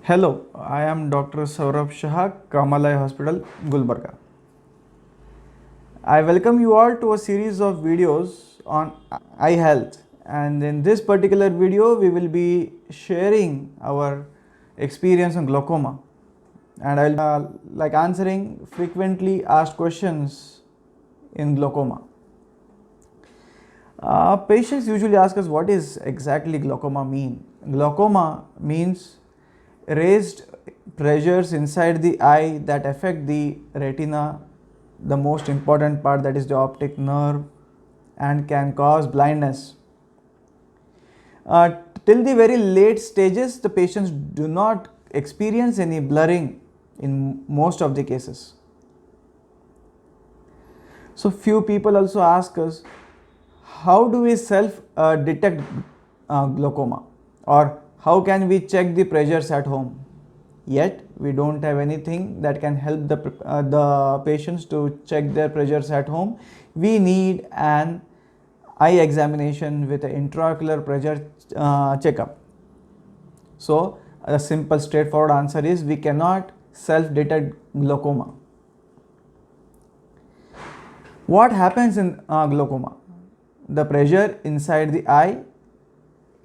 Hello, I am Dr. Saurabh Shah, Kamalai Hospital, Gulbarga. I welcome you all to a series of videos on eye health, and in this particular video we will be sharing our experience on glaucoma, and I will like answering frequently asked questions in glaucoma. Patients usually ask us what is exactly glaucoma mean. Glaucoma means raised pressures inside the eye that affect the retina, the most important part, that is the optic nerve, and can cause blindness. Till the very late stages, the patients do not experience any blurring in most of the cases. So few people also ask us, how do we self detect glaucoma, or how can we check the pressures at home? Yet we don't have anything that can help the patients to check their pressures at home. We need an eye examination with an intraocular pressure checkup. So a simple straightforward answer is we cannot self detect glaucoma. What happens in glaucoma? The pressure inside the eye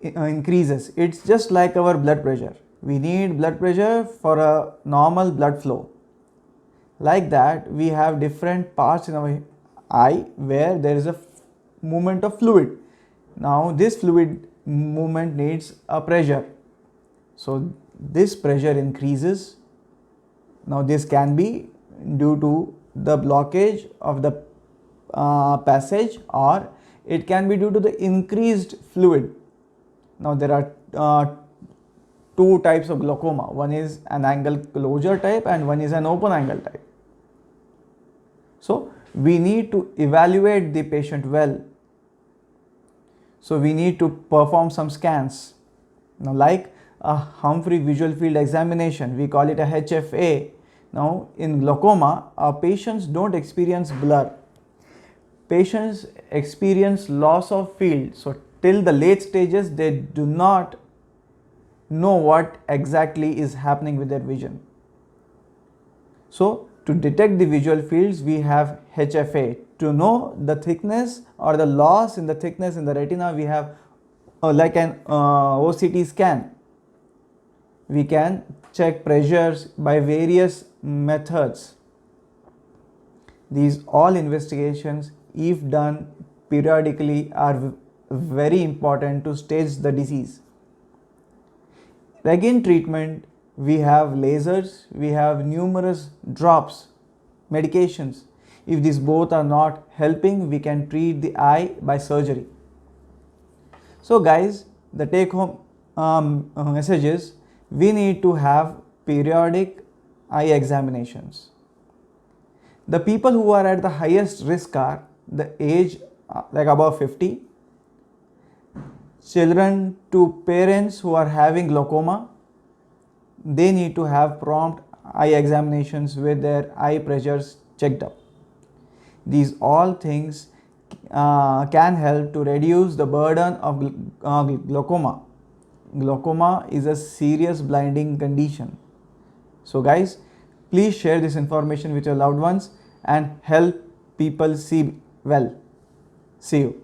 increases. It's just like our blood pressure. We need blood pressure for a normal blood flow. Like that, we have different parts in our eye where there is a movement of fluid. Now this fluid movement needs a pressure. So this pressure increases. Now this can be due to the blockage of the passage, or it can be due to the increased fluid. Now there are two types of glaucoma. One is an angle closure type and one is an open angle type. So we need to evaluate the patient well. So we need to perform some scans. Now like a Humphrey visual field examination, we call it a HFA. Now in glaucoma, our patients don't experience blur. Patients experience loss of field. So till the late stages, they do not know what exactly is happening with their vision. So to detect the visual fields, we have HFA. To know the thickness or the loss in the thickness in the retina, we have like an OCT scan. We can check pressures by various methods. These all investigations, if done periodically, are very important to stage the disease. Like in treatment, we have lasers, we have numerous drops, medications. If these both are not helping, we can treat the eye by surgery. So guys, the take home message is we need to have periodic eye examinations. The people who are at the highest risk are the age like above 50, children to parents who are having glaucoma. They need to have prompt eye examinations with their eye pressures checked up. These all things can help to reduce the burden of glaucoma. Glaucoma is a serious blinding condition. So guys, please share this information with your loved ones and help people see well. See you.